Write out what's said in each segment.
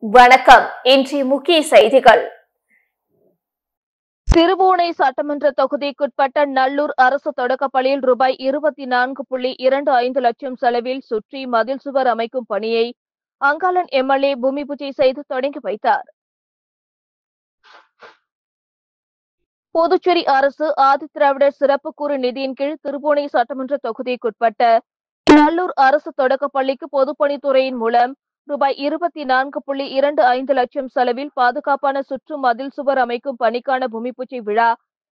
வணக்கம். இன்றைய முக்கிய செய்திகள். திருபுவனை சட்டமன்ற தொகுதிக்குட்பட்ட நல்லூர் அரசு தொடக்கப்பள்ளியில் ரூபாய் 24.25 லட்சம் செலவில் சுற்றி மதில் சுவர் அமைக்கும் பணியை அங்காளன் எம்எல்ஏ பூமி பூஜை செய்து தொடங்கி வைத்தார். புதுச்சேரி அரசு ஆதிதிராவிடர் சிறப்பு கூறு நிதியின் கீழ் திருபுவனை சட்டமன்ற தொகுதிக்குட்பட்ட நல்லூர் அரசு தொடக்கப்பள்ளிக்கு பொதுப்பணித்துறையின் மூலம் ரூபாய் 24.25 லட்சம் செலவில் பாதுகாப்பான சுற்று மதில் சுவர் அமைக்கும் பணிக்கான பூமி பூஜை விழா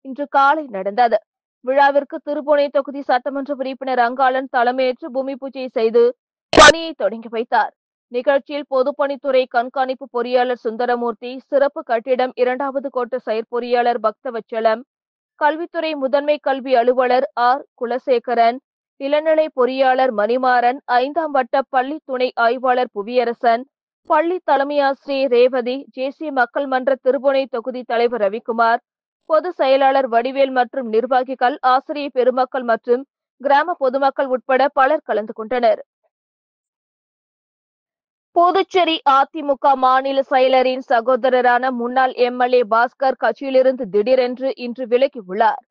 இன்று காலை நடந்தது. விழாவிற்கு திருபுவனை தொகுதி சட்டமன்ற உறுப்பினர் அங்காளன் தலைமையேற்று பூமி பூஜை செய்து பணியை தொடங்கி வைத்தார். நிகழ்ச்சியில் பொதுப்பணித்துறை கண்காணிப்பு பொறியாளர் சுந்தரமூர்த்தி, சிறப்பு கட்டிடம் 2வது கோட்ட செயற்பொறியாளர் பக்தவச்சலம், கல்வித்துறை முதன்மை கல்வி அலுவலர் ஆர். குலசேகரன், இளநிலை பொறியாளர் மணிமாறன், 5ஆம் வட்ட பள்ளி துணை ஆய்வாளர் புவியரசன், பள்ளி தலைமையாசிரியர் ரேவதி, தேசிய மக்கள் மன்ற திருபுவனை தொகுதி தலைவர் ரவிக்குமார், பொது செயலாளர் வடிவேல் மற்றும் நிர்வாகிகள், ஆசிரியர் பெருமக்கள் மற்றும் கிராம பொதுமக்கள் உட்பட பலர் கலந்து கொண்டனர். புதுச்சேரி அதிமுக மாநில செயலரின் சகோதரரான முன்னாள் எம்எல்ஏ பாஸ்கர் கட்சியிலிருந்து திடீரென்று இன்று விலகியுள்ளார்.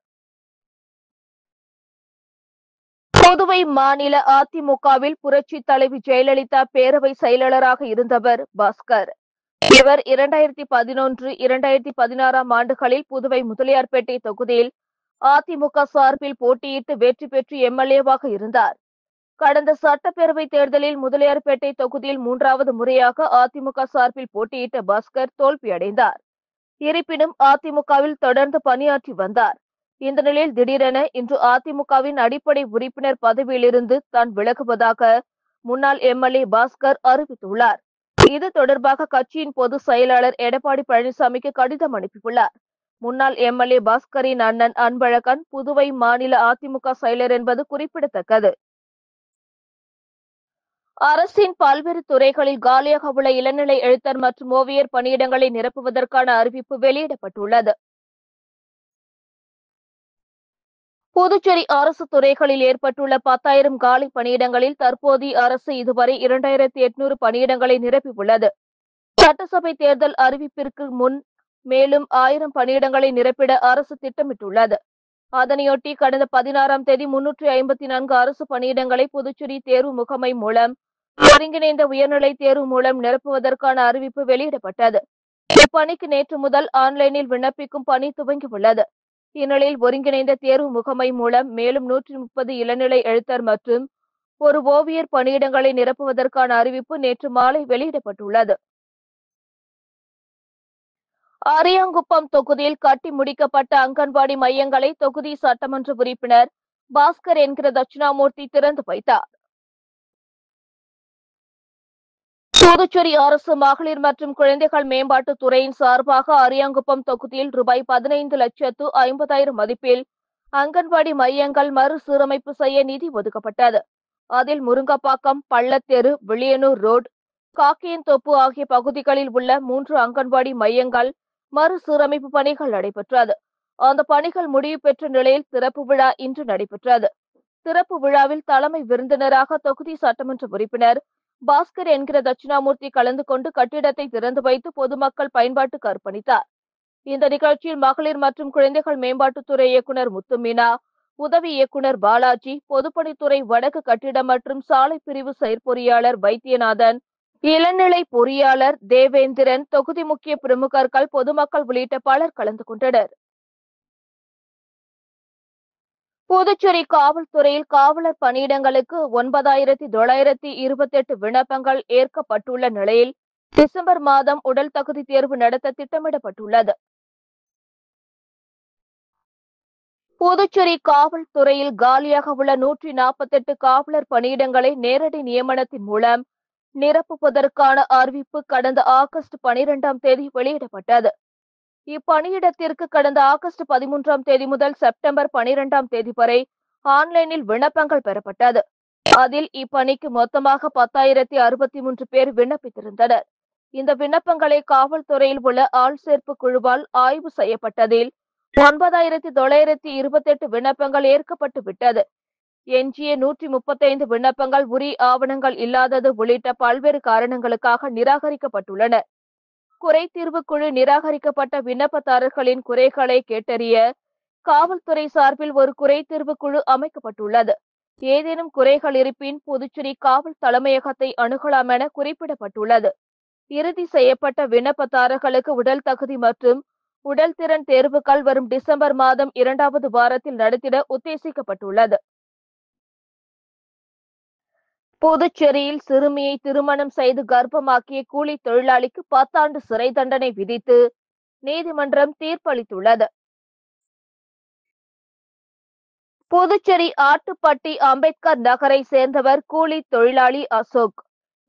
புதுவை மாநில அதிமுகவில் புரட்சி தலைவி ஜெயலலிதா பேரவை செயலாளராக இருந்தவர் பாஸ்கர். இவர் 2011, 2016 ஆண்டுகளில் புதுவை முதலியார்பேட்டை தொகுதியில் அதிமுக சார்பில் போட்டியிட்டு வெற்றி பெற்று எம்எல்ஏவாக இருந்தார். கடந்த சட்டப்பேரவை தேர்தலில் முதலியார்பேட்டை தொகுதியில் 3வது முறையாக அதிமுக சார்பில் போட்டியிட்ட பாஸ்கர் தோல்வியடைந்தார். இருப்பினும் அதிமுகவில் தொடர்ந்து பணியாற்றி வந்தார். இந்த நிலையில் திடீரென இன்று அதிமுகவின் அடிப்படை உறுப்பினர் பதவியிலிருந்து தான் விலகுவதாக முன்னாள் எம்எல்ஏ பாஸ்கர் அறிவித்துள்ளார். இது தொடர்பாக கட்சியின் பொதுச் செயலாளர் எடப்பாடி பழனிசாமிக்கு கடிதம் அனுப்பியுள்ளார். முன்னாள் எம்எல்ஏ பாஸ்கரின் அண்ணன் அன்பழகன் புதுவை மாநில அதிமுக செயலர் என்பது குறிப்பிடத்தக்கது. அரசின் பல்வேறு துறைகளில் காலியாக உள்ள இளநிலை எழுத்தர் மற்றும் ஓவியர் பணியிடங்களை நிரப்புவதற்கான அறிவிப்பு வெளியிடப்பட்டுள்ளது. புதுச்சேரி அரசு துறைகளில் ஏற்பட்டுள்ள 10,000 காலி பணியிடங்களில் தற்போதைய அரசு இதுவரை 2,800 பணியிடங்களை நிரப்பியுள்ளது. சட்டசபை தேர்தல் அறிவிப்பிற்கு முன் மேலும் 1000 பணியிடங்களை நிரப்பிட அரசு திட்டமிட்டுள்ளது. அதனையொட்டி கடந்த 16ஆம் தேதி 354 அரசு பணியிடங்களை புதுச்சேரி தேர்வு முகமை மூலம் ஒருங்கிணைந்த உயர்நிலை தேர்வு மூலம் நிரப்புவதற்கான அறிவிப்பு வெளியிடப்பட்டது. இப்பணிக்கு நேற்று முதல் ஆன்லைனில் விண்ணப்பிக்கும் பணி துவங்கியுள்ளது. இந்நிலையில் ஒருங்கிணைந்த தேர்வு முகமை மூலம் மேலும் 130 இளநிலை எழுத்தர் மற்றும் ஒரு ஓவியர் பணியிடங்களை நிரப்புவதற்கான அறிவிப்பு நேற்று மாலை வெளியிடப்பட்டுள்ளது. அரியாங்குப்பம் தொகுதியில் கட்டி முடிக்கப்பட்ட அங்கன்வாடி மையங்களை தொகுதி சட்டமன்ற உறுப்பினர் பாஸ்கர் என்கிற தட்சிணாமூர்த்தி திறந்து வைத்தார். புதுச்சேரி அரசு மகளிர் மற்றும் குழந்தைகள் மேம்பாட்டுத் துறையின் சார்பாக அரியாங்குப்பம் தொகுதியில் ரூபாய் 15,50,000 மதிப்பில் அங்கன்வாடி மையங்கள் மறுசீரமைப்பு செய்ய நிதி ஒதுக்கப்பட்டது. அதில் முருங்கப்பாக்கம், பள்ளத்தெரு, வில்லியனூர் ரோடு, காக்கையன்தோப்பு ஆகிய பகுதிகளில் உள்ள 3 அங்கன்வாடி மையங்கள் மறுசீரமைப்பு பணிகள் நடைபெற்றது. அந்த பணிகள் முடிவு பெற்ற நிலையில் திறப்பு விழா இன்று நடைபெற்றது. திறப்பு விழாவில் தலைமை விருந்தினராக தொகுதி சட்டமன்ற உறுப்பினர் பாஸ்கர் என்கிற தட்சிணாமூர்த்தி கலந்து கொண்டு கட்டிடத்தை திறந்து வைத்து பொதுமக்கள் பயன்பாட்டுக்கு அர்ப்பணித்தார். இந்த நிகழ்ச்சியில் மகளிர் மற்றும் குழந்தைகள் மேம்பாட்டுத்துறை இயக்குநர் முத்துமீனா, உதவி இயக்குநர் பாலாஜி, பொதுப்பணித்துறை வடக்கு கட்டிடம் மற்றும் சாலை பிரிவு செயற்பொறியாளர் வைத்தியநாதன், இளநிலை பொறியாளர் தேவேந்திரன், தொகுதி முக்கிய பிரமுகர்கள், பொதுமக்கள் உள்ளிட்ட பலர் கலந்து கொண்டனர். புதுச்சேரி காவல்துறையில் காவலர் பணியிடங்களுக்கு 9,928 விண்ணப்பங்கள் ஏற்கப்பட்டுள்ள நிலையில் டிசம்பர் மாதம் உடல் தகுதி தேர்வு நடத்த திட்டமிடப்பட்டுள்ளது. புதுச்சேரி காவல்துறையில் காலியாக உள்ள 148 காவலர் பணியிடங்களை நேரடி நியமனத்தின் மூலம் நிரப்புவதற்கான அறிவிப்பு கடந்த ஆகஸ்ட் 12ஆம் தேதி வெளியிடப்பட்டது. இப்பணியிடத்திற்கு கடந்த ஆகஸ்ட் 13ஆம் தேதி முதல் செப்டம்பர் 12ஆம் தேதி வரை ஆன்லைனில் விண்ணப்பங்கள் பெறப்பட்டது. அதில் இப்பணிக்கு மொத்தமாக 10,063 பேர் விண்ணப்பித்திருந்தனர். இந்த விண்ணப்பங்களை காவல்துறையில் உள்ள ஆள் சேர்ப்பு குழுவால் ஆய்வு செய்யப்பட்டதில் 9,928 விண்ணப்பங்கள் ஏற்கப்பட்டு விட்டது. எஞ்சிய 135 விண்ணப்பங்கள் உரிய ஆவணங்கள் இல்லாதது உள்ளிட்ட பல்வேறு காரணங்களுக்காக நிராகரிக்கப்பட்டுள்ளன. குறைதீர்வு குழு நிராகரிக்கப்பட்ட விண்ணப்பதாரர்களின் குறைகளை கேட்டறிய காவல்துறை சார்பில் ஒரு குறைதீர்வு குழு அமைக்கப்பட்டுள்ளது. ஏதேனும் குறைகள் இருப்பின் புதுச்சேரி காவல் தலைமையகத்தை அணுகலாம் என குறிப்பிடப்பட்டுள்ளது. இறுதி செய்யப்பட்ட விண்ணப்பதாரர்களுக்கு உடல் தகுதி மற்றும் உடல் திறன் தேர்வுகள் வரும் டிசம்பர் மாதம் 2வது வாரத்தில் நடத்திட உத்தேசிக்கப்பட்டுள்ளது. புதுச்சேரியில் சிறுமியை திருமணம் செய்து கர்ப்பமாக்கிய கூலி தொழிலாளிக்கு 10 ஆண்டு சிறை தண்டனை விதித்து நீதிமன்றம் தீர்ப்பளித்துள்ளது. புதுச்சேரி ஆட்டுப்பட்டி அம்பேத்கர் நகரை சேர்ந்தவர் கூலி தொழிலாளி அசோக்.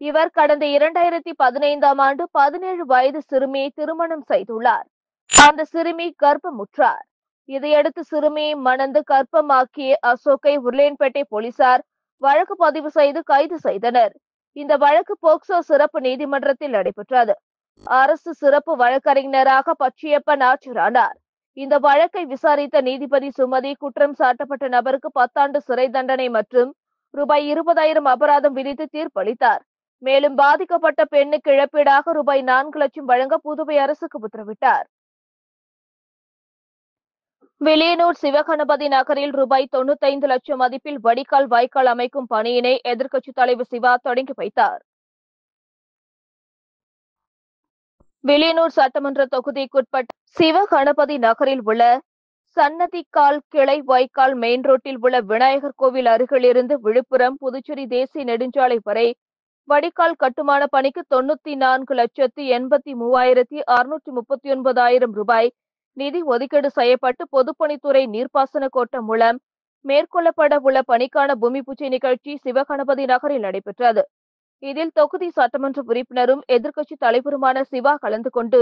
இவர் கடந்த 2015ஆம் ஆண்டு 17 வயது சிறுமியை திருமணம் செய்துள்ளார். அந்த சிறுமி கர்ப்பமுற்றார். இதையடுத்து சிறுமியை மணந்து கர்ப்பமாக்கிய அசோக்கை உருளையன்பேட்டை போலீசார் வழக்கு பதிவு செய்து கைது செய்தனர். இந்த வழக்கு போக்சோ சிறப்பு நீதிமன்றத்தில் நடைபெற்றது. அரசு சிறப்பு வழக்கறிஞராக பச்சையப்பன் ஆஜரானார். இந்த வழக்கை விசாரித்த நீதிபதி சுமதி குற்றம் சாட்டப்பட்ட நபருக்கு 10 ஆண்டு சிறை தண்டனை மற்றும் ரூபாய் 20,000 அபராதம் விதித்து தீர்ப்பளித்தார். மேலும் பாதிக்கப்பட்ட பெண்ணுக்கு இழப்பீடாக ரூபாய் 4 லட்சம் வழங்க புதுவை அரசுக்கு உத்தரவிட்டார். வில்லியனூர் சிவகணபதி நகரில் ரூபாய் 95 லட்சம் மதிப்பில் வடிகால் வாய்க்கால் அமைக்கும் பணியினை எதிர்க்கட்சித் தலைவர் சிவா தொடங்கி வைத்தார். வில்லியனூர் சட்டமன்ற தொகுதிக்குட்பட்ட சிவகணபதி நகரில் உள்ள சன்னதிக்கால் கிளை வாய்க்கால் மெயின் ரோட்டில் உள்ள விநாயகர் கோவில் அருகிலிருந்து விழுப்புரம் புதுச்சேரி தேசிய நெடுஞ்சாலை வரை வடிகால் கட்டுமான பணிக்கு 94,83,639 ரூபாய் நிதி ஒதுக்கீடு செய்யப்பட்டு பொதுப்பணித்துறை நீர்ப்பாசன கோட்டம் மூலம் மேற்கொள்ளப்பட உள்ள பணிக்கான பூமி பூஜை நிகழ்ச்சி சிவகணபதி நகரில் நடைபெற்றது. இதில் தொகுதி சட்டமன்ற உறுப்பினரும் எதிர்க்கட்சி தலைவருமான சிவா கலந்து கொண்டு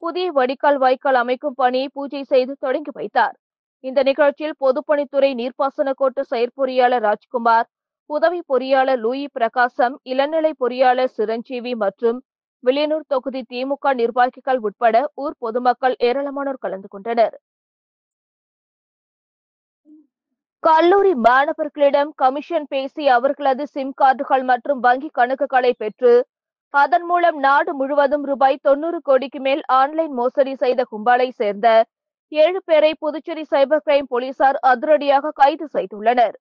புதிய வடிகால் வாய்க்கால் அமைக்கும் பணியை பூஜை செய்து தொடங்கி வைத்தார். இந்த நிகழ்ச்சியில் பொதுப்பணித்துறை நீர்ப்பாசன கோட்ட செயற்பொறியாளர் ராஜ்குமார், உதவி பொறியாளர் லூயி பிரகாசம், இளநிலை பொறியாளர் சிரஞ்சீவி மற்றும் வில்லியனூர் தொகுதி திமுக நிர்வாகிகள் உட்பட ஊர் பொதுமக்கள் ஏராளமானோர் கலந்து கொண்டனர். கல்லூரி மாணவர்களிடம் கமிஷன் பேசி அவர்களது சிம் கார்டுகள் மற்றும் வங்கி கணக்குகளை பெற்று அதன் மூலம் நாடு முழுவதும் ரூபாய் 90 கோடிக்கு மேல் ஆன்லைன் மோசடி செய்த கும்பலை சேர்ந்த 7 பேரை புதுச்சேரி சைபர் கிரைம் போலீசார் அதிரடியாக கைது செய்துள்ளனர்.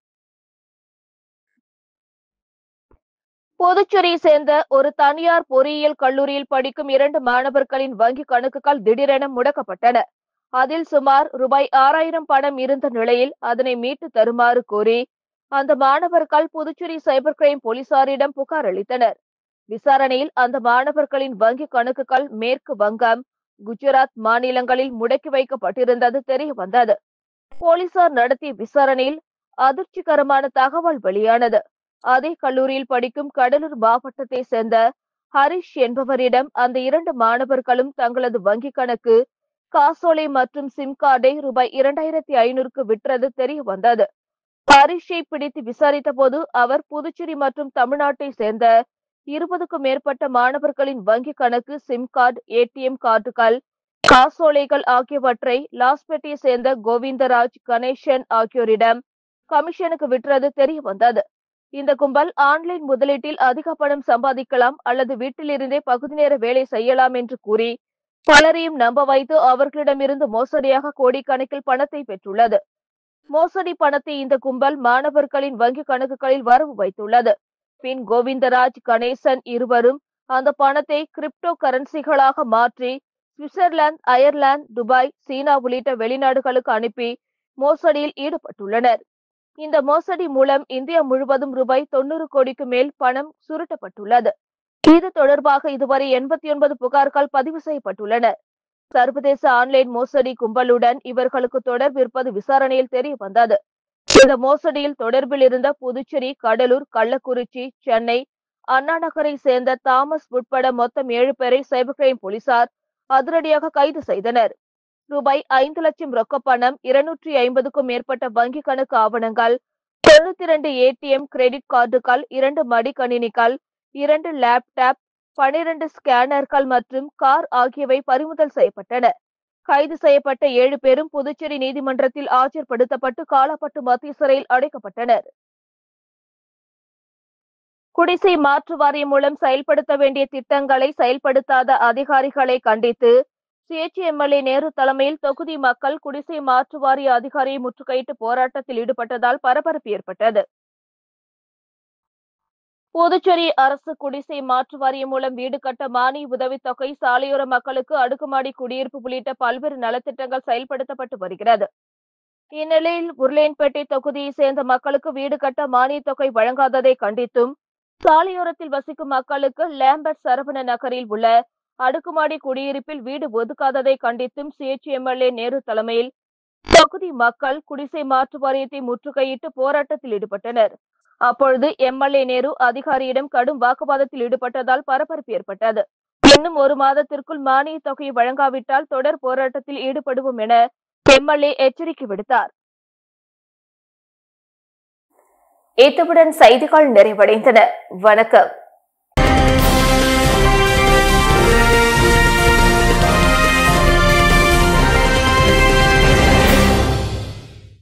புதுச்சேரியை சேர்ந்த ஒரு தனியார் பொறியியல் கல்லூரியில் படிக்கும் 2 மாணவர்களின் வங்கி கணக்குகள் திடீரென முடக்கப்பட்டன. அதில் சுமார் ரூபாய் 6,000 பணம் இருந்த நிலையில் அதனை மீட்டு தருமாறு கோரி அந்த மாணவர்கள் புதுச்சேரி சைபர் கிரைம் போலீசாரிடம் புகார் அளித்தனர். விசாரணையில் அந்த மாணவர்களின் வங்கி கணக்குகள் மேற்கு வங்கம், குஜராத் மாநிலங்களில் முடக்கி வைக்கப்பட்டிருந்தது தெரிய வந்தது. போலீசார் நடத்திய விசாரணையில் அதிர்ச்சிகரமான தகவல் வெளியானது. அதே கல்லூரியில் படிக்கும் கடலூர் மாவட்டத்தை சேர்ந்த ஹரிஷ் என்பவரிடம் அந்த 2 மாணவர்களும் தங்களது வங்கி கணக்கு, காசோலை மற்றும் சிம் கார்டை ரூபாய் 2,500க்கு விற்றது தெரிய வந்தது. ஹரிஷை பிடித்து விசாரித்த போது அவர் புதுச்சேரி மற்றும் தமிழ்நாட்டை சேர்ந்த 20க்கும் மேற்பட்ட மாணவர்களின் வங்கி கணக்கு, சிம் கார்டு, ஏடிஎம் கார்டுகள், காசோலைகள் ஆகியவற்றை லாஸ்பேட்டையை சேர்ந்த கோவிந்தராஜ், கணேசன் ஆகியோரிடம் கமிஷனுக்கு விற்றது தெரிய வந்தது. இந்த கும்பல் ஆன்லைன் முதலீட்டில் அதிக பணம் சம்பாதிக்கலாம் அல்லது வீட்டிலிருந்தே பகுதி நேர வேலை செய்யலாம் என்று கூறி பலரையும் நம்ப வைத்து அவர்களிடமிருந்து மோசடியாக கோடிக்கணக்கில் பணத்தை பெற்றுள்ளது. மோசடி பணத்தை இந்த கும்பல் மாணவர்களின் வங்கி கணக்குகளில் வரவு வைத்துள்ளது. பின் கோவிந்தராஜ், கணேசன் இருவரும் அந்த பணத்தை கிரிப்டோ கரன்சிகளாக மாற்றி சுவிட்சர்லாந்து, அயர்லாந்து, துபாய், சீனா உள்ளிட்ட வெளிநாடுகளுக்கு அனுப்பி மோசடியில் ஈடுபட்டுள்ளனர். இந்த மோசடி மூலம் இந்தியா முழுவதும் ரூபாய் 90 கோடிக்கு மேல் பணம் சுருட்டப்பட்டுள்ளது. இது தொடர்பாக இதுவரை 89 புகார்கள் பதிவு செய்யப்பட்டுள்ளன. சர்வதேச ஆன்லைன் மோசடி கும்பலுடன் இவர்களுக்கு தொடர்பு இருப்பது விசாரணையில் தெரிய வந்தது. இந்த மோசடியில் தொடர்பில் இருந்த புதுச்சேரி, கடலூர், கள்ளக்குறிச்சி, சென்னை, அண்ணா நகரை சேர்ந்த தாமஸ் உட்பட மொத்தம் 7 பேரை சைபர் கிரைம் போலீசார் அதிரடியாக கைது செய்தனர். ரூபாய் 5 லட்சம் ரொக்கப்பணம், 250க்கும் மேற்பட்ட வங்கி கணக்கு ஆவணங்கள், 92 ஏடிஎம் கிரெடிட் கார்டுகள், 2 மடிக்கணினிகள், 2 லேப்டாப், 12 ஸ்கேனர்கள் மற்றும் கார் ஆகியவை பறிமுதல் செய்யப்பட்டன. கைது செய்யப்பட்ட 7 பேரும் புதுச்சேரி நீதிமன்றத்தில் ஆஜர்படுத்தப்பட்டு காலாப்பட்டு மத்திய சிறையில் அடைக்கப்பட்டனர். குடிசை மாற்று வாரியம் மூலம் செயல்படுத்த வேண்டிய திட்டங்களை செயல்படுத்தாத அதிகாரிகளை கண்டித்து சுயேட்சை எம்எல்ஏ நேரு தலைமையில் தொகுதி மக்கள் குடிசை மாற்று வாரிய அதிகாரியை முற்றுகையிட்டு போராட்டத்தில் ஈடுபட்டதால் பரபரப்பு ஏற்பட்டது. புதுச்சேரி அரசு குடிசை மாற்று வாரியம் மூலம் வீடு கட்ட மானிய உதவித்தொகை, சாலையோர மக்களுக்கு அடுக்குமாடி குடியிருப்பு உள்ளிட்ட பல்வேறு நலத்திட்டங்கள் செயல்படுத்தப்பட்டு வருகிறது. இந்நிலையில் உருளையன்பேட்டை தொகுதியை சேர்ந்த மக்களுக்கு வீடு கட்ட மானிய தொகை வழங்காததை கண்டித்தும், சாலையோரத்தில் வசிக்கும் மக்களுக்கு லேம்பர்ட் சரவண நகரில் உள்ள அடுக்குமாடி குடியிருப்பில் வீடு ஒதுக்காததை கண்டித்தும் சுயேட்சை எம்எல்ஏ நேரு தலைமையில் தொகுதி மக்கள் குடிசை மாற்று வாரியத்தை முற்றுகையிட்டு போராட்டத்தில் ஈடுபட்டனர். அப்பொழுது எம்எல்ஏ நேரு அதிகாரியிடம் கடும் வாக்குவாதத்தில் ஈடுபட்டதால் பரபரப்பு ஏற்பட்டது. இன்னும் 1 மாதத்திற்குள் மானிய தொகையை வழங்காவிட்டால் தொடர் போராட்டத்தில் ஈடுபடுவோம் என எம்எல்ஏ எச்சரிக்கை விடுத்தார். இத்துடன் செய்திகள் நிறைவடைந்தன. வணக்கம்.